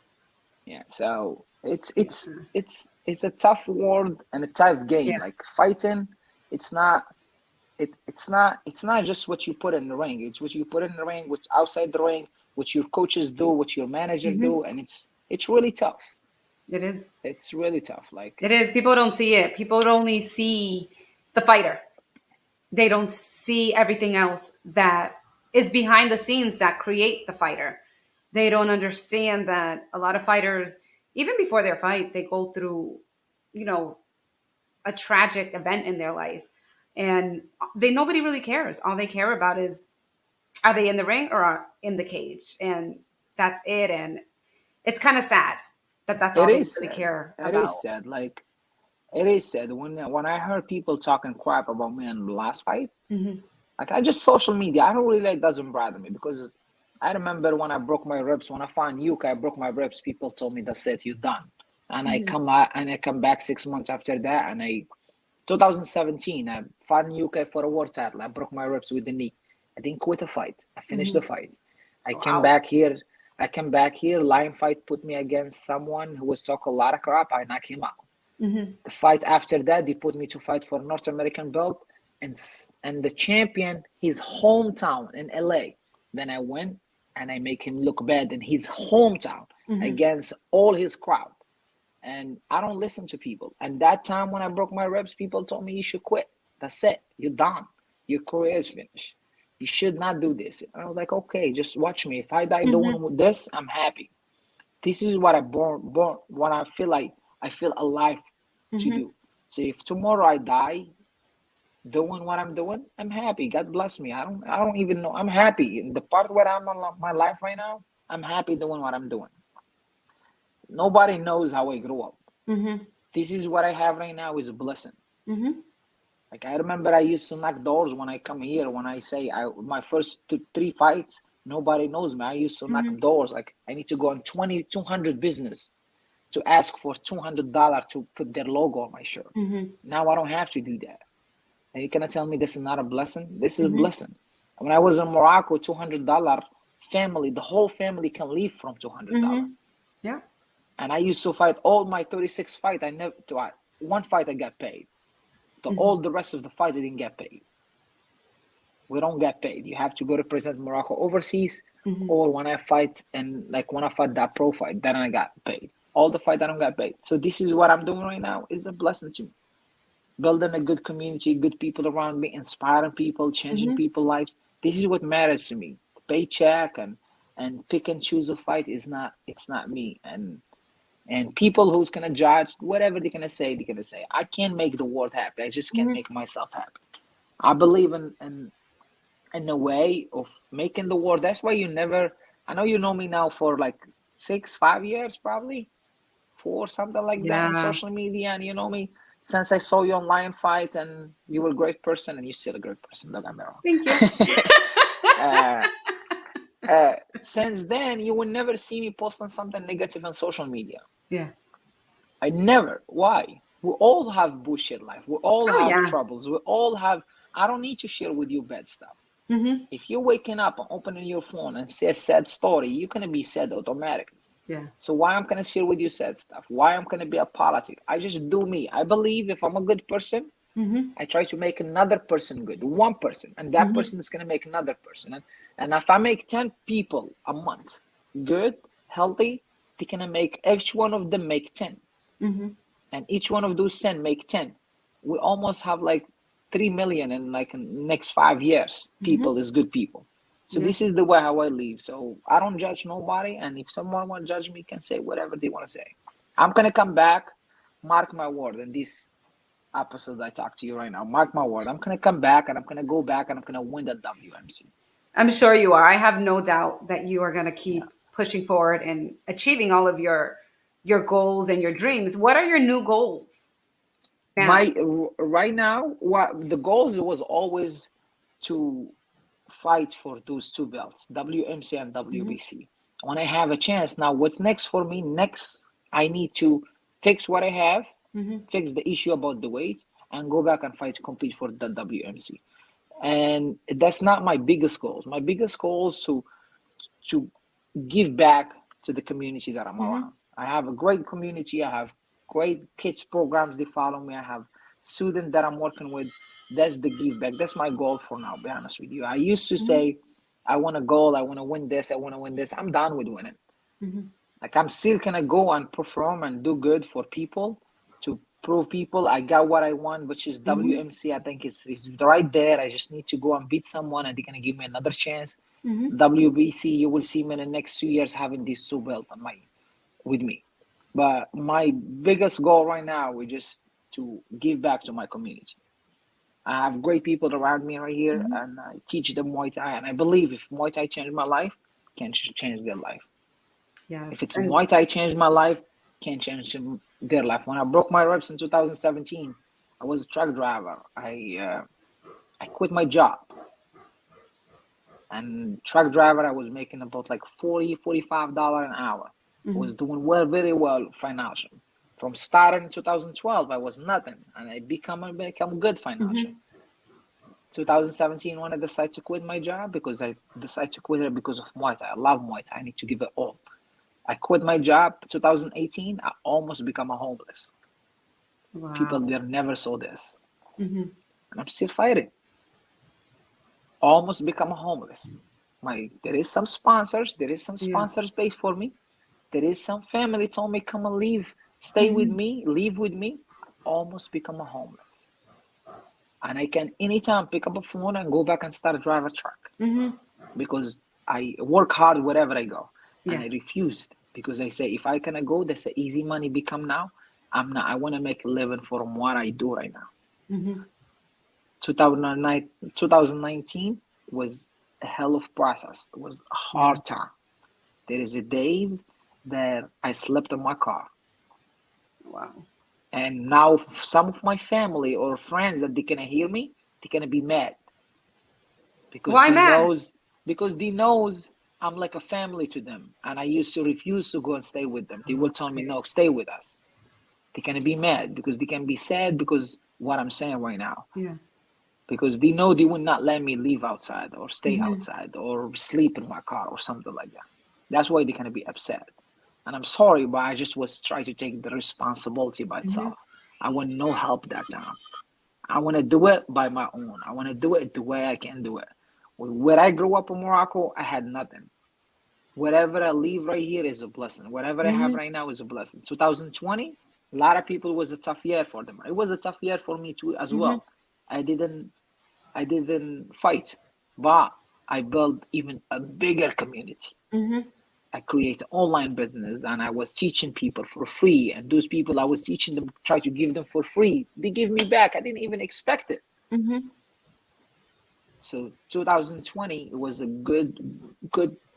Yeah. So it's a tough world and a tough game. Yeah. Like fighting, it's not it's not just what you put in the ring. It's what you put in the ring, what's outside the ring, what your coaches do, what your manager do, and it's really tough. It is. It's really tough. It Like is. People don't see it. People only see the fighter. They don't see everything else that is behind the scenes that create the fighter. They don't understand that a lot of fighters, even before their fight, they go through, you know, a tragic event in their life. And nobody really cares. All they care about is, are they in the ring or are in the cage? And that's it. And it's kind of sad that that's it all they is really sad. care It about. is sad. Like it is sad when I heard people talking crap about me in the last fight. Like I just social media. I don't really, it doesn't bother me because I remember when I broke my ribs. When I found Yuka, I broke my ribs. People told me that's it, you're done. And I come out and I come back 6 months after that, and 2017, I fought in UK for a world title. I broke my ribs with the knee. I didn't quit the fight. I finished the fight. I came Wow. back here. Lion fight put me against someone who was talking a lot of crap. I knocked him out. The fight after that, they put me to fight for North American belt. and the champion, his hometown in LA. Then I went and I make him look bad in his hometown against all his crowd. And I don't listen to people. And that time when I broke my ribs, people told me you should quit. That's it. You're done. Your career is finished. You should not do this. And I was like, okay, just watch me. If I die Mm-hmm. doing this, I'm happy. This is what I born what I feel like I feel alive to Mm-hmm. do. So if tomorrow I die doing what I'm doing, I'm happy. God bless me. I don't even know. I'm happy. In the part where I'm in my life right now, I'm happy doing what I'm doing. Nobody knows how I grew up. Mm-hmm. This is what I have right now is a blessing. Mm-hmm. Like I remember I used to knock doors when I come here. When I say my first three fights, nobody knows me. I used to knock Mm-hmm. doors. Like I need to go on 200 business to ask for $200 to put their logo on my shirt. Mm-hmm. Now I don't have to do that. And you cannot tell me this is not a blessing. This is a Mm-hmm. blessing. When I was in Morocco, $200 family, the whole family can live from $200. Mm-hmm. Yeah. And I used to fight all my 36 fight. I never one fight I got paid. Mm-hmm. All the rest of the fight I didn't get paid. We don't get paid. You have to go represent Morocco overseas, Mm-hmm. or when I fight and like when I fight that pro fight, then I got paid. All the fight I don't get paid. So this is what I'm doing right now is a blessing to me. Building a good community, good people around me, inspiring people, changing Mm-hmm. people's lives. This is what matters to me. The paycheck and pick and choose a fight is not it's not me. And people who's gonna judge whatever they're gonna say, they're gonna say. I can't make the world happy. I just can't Mm-hmm. make myself happy. I believe in a way of making the world. That's why you never. I know you know me now for like 5 years, probably 4, something like that, in Yeah. social media, and you know me since I saw you on Lion Fight, and you were a great person, and you're still a great person. Don't get me Thank you. wrong. uh, since then, you will never see me posting something negative on social media. Yeah. I never. Why? We all have bullshit life. We all Oh have yeah. troubles. We all have. I don't need to share with you bad stuff. Mm-hmm. If you're waking up and opening your phone and see a sad story, you're gonna be sad automatically. Yeah. So why I'm gonna share with you sad stuff? Why I'm gonna be a politic? I just do me. I believe if I'm a good person, Mm-hmm. I try to make another person good, one person, and that Mm-hmm. person is gonna make another person. And if I make 10 people a month good, healthy, they're gonna make each one of them make 10. Mm-hmm. And each one of those 10 make 10. We almost have like 3 million in like in next 5 years. Mm-hmm. People is good people. So Yeah. this is the way how I live. So I don't judge nobody, and if someone want to judge me, can say whatever they want to say. I'm gonna come back. Mark my word. In this episode I talk to you right now, mark my word. I'm gonna come back, and I'm gonna go back, and I'm gonna win the WMC. I'm sure you are. I have no doubt that you are going to Yeah. keep pushing forward and achieving all of your goals and your dreams. What are your new goals now? My right now, what the goals was always to fight for those two belts, WMC and Mm-hmm. WBC. When I have a chance, now what's next for me? Next, I need to fix what I have, Mm-hmm. fix the issue about the weight, and go back and fight to compete for the WMC. And that's not my biggest goals. My biggest goal is to give back to the community that I'm Mm-hmm. around. I have a great community. I have great kids programs. They follow me. I have students that I'm working with. That's the give back. That's my goal for now. Be honest with you. I used to Mm-hmm. say, I want a goal. I want to win this. I want to win this. I'm done with winning. Mm-hmm. Like I'm still gonna go and perform and do good for people to prove people I got what I want, which is Mm-hmm. WMC. I think it's right there. I just need to go and beat someone, and they're gonna give me another chance. Mm-hmm. WBC, you will see me in the next 2 years having these two belts on my with me. But my biggest goal right now is just to give back to my community. I have great people around me right here, Mm-hmm. and I teach them Muay Thai. And I believe if Muay Thai changed my life, can change their life. If Yes. it's And Muay Thai changed my life, can change their life. When I broke my ribs in 2017, I was a truck driver. I quit my job, and truck driver I was making about like $45 an hour. I mm-hmm. was doing well, very well financially. From starting in 2012, I was nothing, and I become good financially. Mm-hmm. 2017, when I decided to quit my job, because I decided to quit it because of Muay Thai. I love Muay Thai. I need to give it all. I quit my job 2018. I almost become a homeless. People Wow. there never saw this. Mm-hmm. and I'm still fighting. Almost become homeless. There is some sponsors. There is some Yeah. sponsors paid for me. There is some family told me come and leave, stay with Hmm. me, live with me. Almost become a homeless, and I can anytime pick up a phone and go back and start drive a truck Hmm. because I work hard wherever I go, and Yeah. I refused because I say if I can go, that's an easy money become now. I'm not. I want to make a living from what I do right now. Hmm. 2009, 2019 was a hell of process. It was a Yeah. hard time. There is a days that I slept in my car. Wow. And now some of my family or friends that they can hear me, they gonna be mad because Why mad? they knows I'm like a family to them. And I used to refuse to go and stay with them. They will tell me, Okay. no, stay with us. They can be mad because they can be sad because what I'm saying right now. Yeah. Because they know they would not let me leave outside or stay Hmm. outside or sleep in my car or something like that. That's why they're gonna be upset. And I'm sorry, but I just was trying to take the responsibility by Hmm. itself. I want no help that time. I want to do it by my own. I want to do it the way I can do it. Where I grew up in Morocco, I had nothing. Whatever I leave right here is a blessing. Whatever I have Hmm. right now is a blessing. 2020, a lot of people was a tough year for them. It was a tough year for me too as Hmm. well. I didn't I didn't fight, but I built even a bigger community. Hmm. I create online business and I was teaching people for free. And those people I was teaching them, try to give them for free. They give me back. I didn't even expect it. Hmm. So 2020 was a good,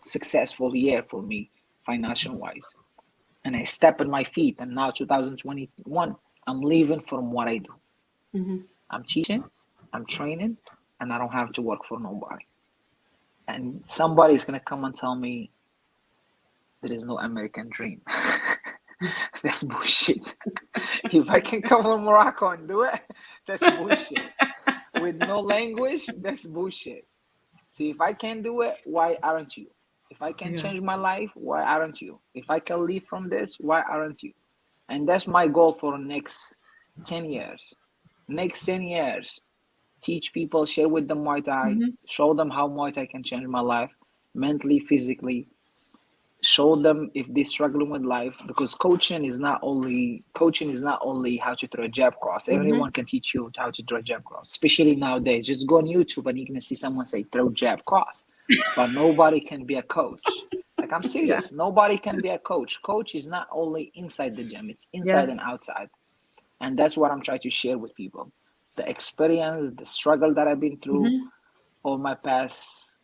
successful year for me, financial wise. And I stepped on my feet. And now 2021, I'm leaving from what I do. Hmm. I'm teaching, I'm training, and I don't have to work for nobody. And somebody's gonna come and tell me there is no American dream. That's bullshit. If I can come from Morocco and do it, that's bullshit. With no language, that's bullshit. See, if I can do it, why aren't you? If I can Yeah. change my life, why aren't you? If I can live from this, why aren't you? And that's my goal for the next 10 years. Next 10 years, teach people, share with them Muay Thai, Hmm. show them how Muay Thai can change my life, mentally, physically, show them if they're struggling with life because coaching is not only how to throw a jab cross. Hmm. Everyone can teach you how to throw a jab cross, especially nowadays. Just go on YouTube and you can see someone say throw jab cross, but nobody can be a coach. Like, I'm Yeah. serious, nobody can be a coach is not only inside the gym, it's inside and Yes. outside. And that's what I'm trying to share with people, the experience, the struggle that I've been through Hmm. all my past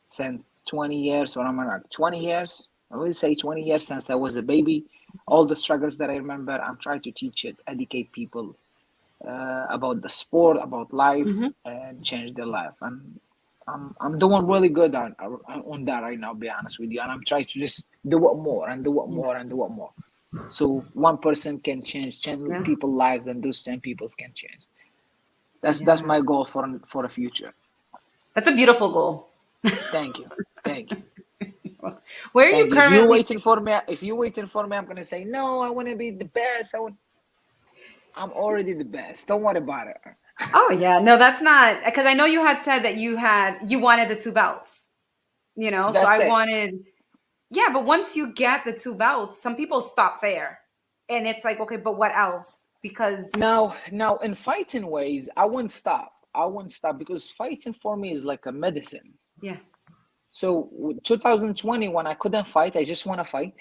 since 20 years, or I'm like 20 years. I would say 20 years since I was a baby. All the struggles that I remember, I'm trying to teach it, educate people about the sport, about life, Hmm. and change their life. And I'm doing really good on that right now, be honest with you. And I'm trying to just do it more and do it Yeah. more and do it more. So one person can change 10 Yeah. people's lives, and those 10 people can change. That's Yeah. my goal for the future. That's a beautiful goal. Thank you. Thank you. Where are you Thank you. If you're currently? waiting for me, I'm gonna say no. I want to be the best. I'm already the best. Don't worry about it. Oh yeah, no, that's not because I know you had said that you wanted the two belts, so That's I it. wanted, yeah, but once you get the two belts, some people stop there. And it's like, okay, but what else? Because Now, in fighting ways, I wouldn't stop. I wouldn't stop because fighting for me is like a medicine. yeah, So 2020, when I couldn't fight, I just want to fight.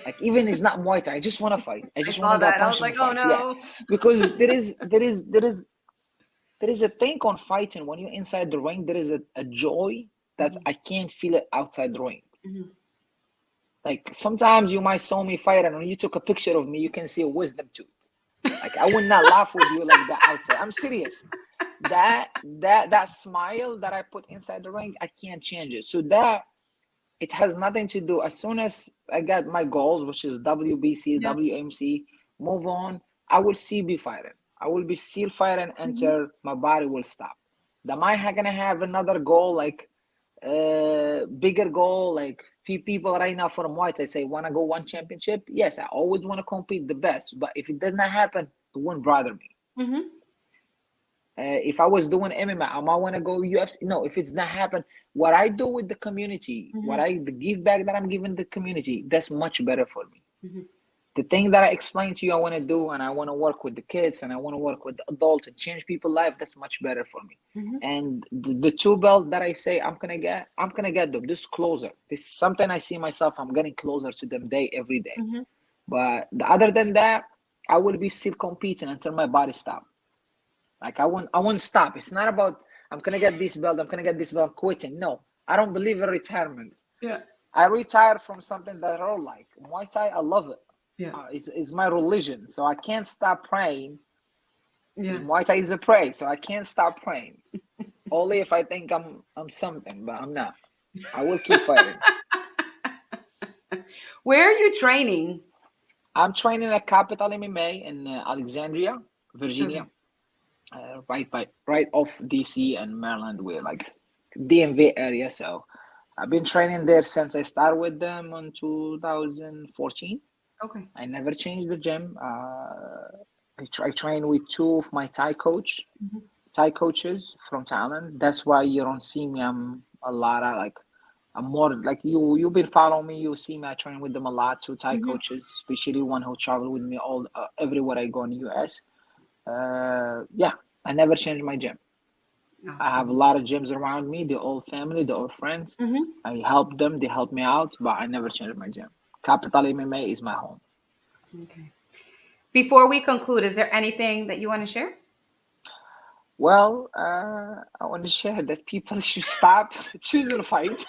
Like, even it's not Muay Thai, I just want to fight. I I just want saw to get that. I was punched in like, oh fights. Yeah, no. because there is a thing on fighting when you're inside the ring. There is a joy that Mhm. I can't feel it outside the ring. Mhm. Like, sometimes you might saw me fight, and when you took a picture of me, you can see a wisdom tooth. Like, I would not laugh with you like that outside. I'm serious. That smile that I put inside the ring, I can't change it. So that it has nothing to do. As soon as I got my goals, which is WBC, Yeah. WMC, move on, I will still be fighting. I will be still fighting Mhm. until my body will stop. Am I gonna have another goal, like bigger goal, like few people right now from Muay Thai say want to go one championship? Yes, I always want to compete the best, but if it does not happen, it won't bother me. Mhm. If I was doing MMA, I might want to go UFC. No, if it's not happen, what I do with the community, the give back that I'm giving the community, that's much better for me. The thing that I explained to you, I want to do, and I want to work with the kids, and I want to work with the adults and change people's life. That's much better for me. And the two belts that I say I'm gonna get them. This closer. This is something I see myself. I'm getting closer to them every day. But other than that, I will be still competing until my body stop. Like I won't stop. It's not about I'm gonna get this belt. I'm gonna get this belt. Quitting. No, I don't believe in retirement. Yeah. I retired from something that I don't like. Muay Thai, I love it. Yeah. It's my religion, so I can't stop praying. Yeah. Muay Thai is a pray, so I can't stop praying. Only if I think I'm something, but I'm not. I will keep fighting. Where are you training? I'm training at Capital MMA in Alexandria, Virginia, right off DC and Maryland. We're like DMV area, so I've been training there since I started with them in 2014. Okay. I never changed the gym. I train with two of my Thai coaches from Thailand. That's why you don't see me. I'm more like you. You've been following me. You see me. I train with them a lot. Two Thai coaches, especially one who travel with me all everywhere I go in the US. Yeah, I never changed my gym. Awesome. I have a lot of gyms around me. They're all family. They're all friends. I help them. They help me out, but I never changed my gym. Capital MMA is my home. Okay. Before we conclude, is there anything that you want to share? Well, I want to share that people should stop choosing a fight.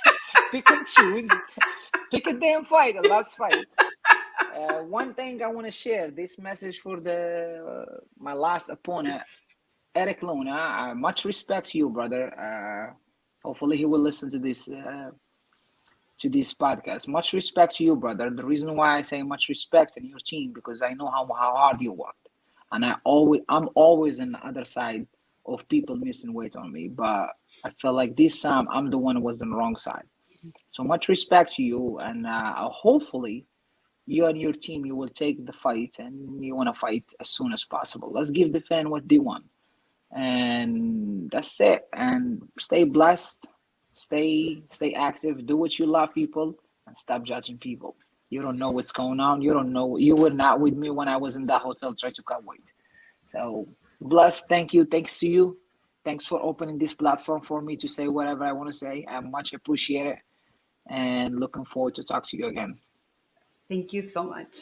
Pick and choose. Pick a damn fight, a last fight. One thing I want to share, this message for my last opponent, Eric Luna. Much respect to you, brother. Hopefully he will listen to this podcast. Much respect to you, brother. The reason why I say much respect in your team, because I know how hard you worked, and I'm always on the other side of people missing weight on me. But I felt like this time I'm the one who was on the wrong side. So much respect to you, and hopefully you and your team, you will take the fight, and you want to fight as soon as possible. Let's give the fan what they want, and that's it. And stay blessed, stay active, do what you love, people, and stop judging people. You don't know what's going on. You don't know. You were not with me when I was in that hotel trying to cut weight. So blessed. Thank you. Thanks to you. Thanks for opening this platform for me to say whatever I want to say. I much appreciate it, and looking forward to talk to you again. Thank you so much.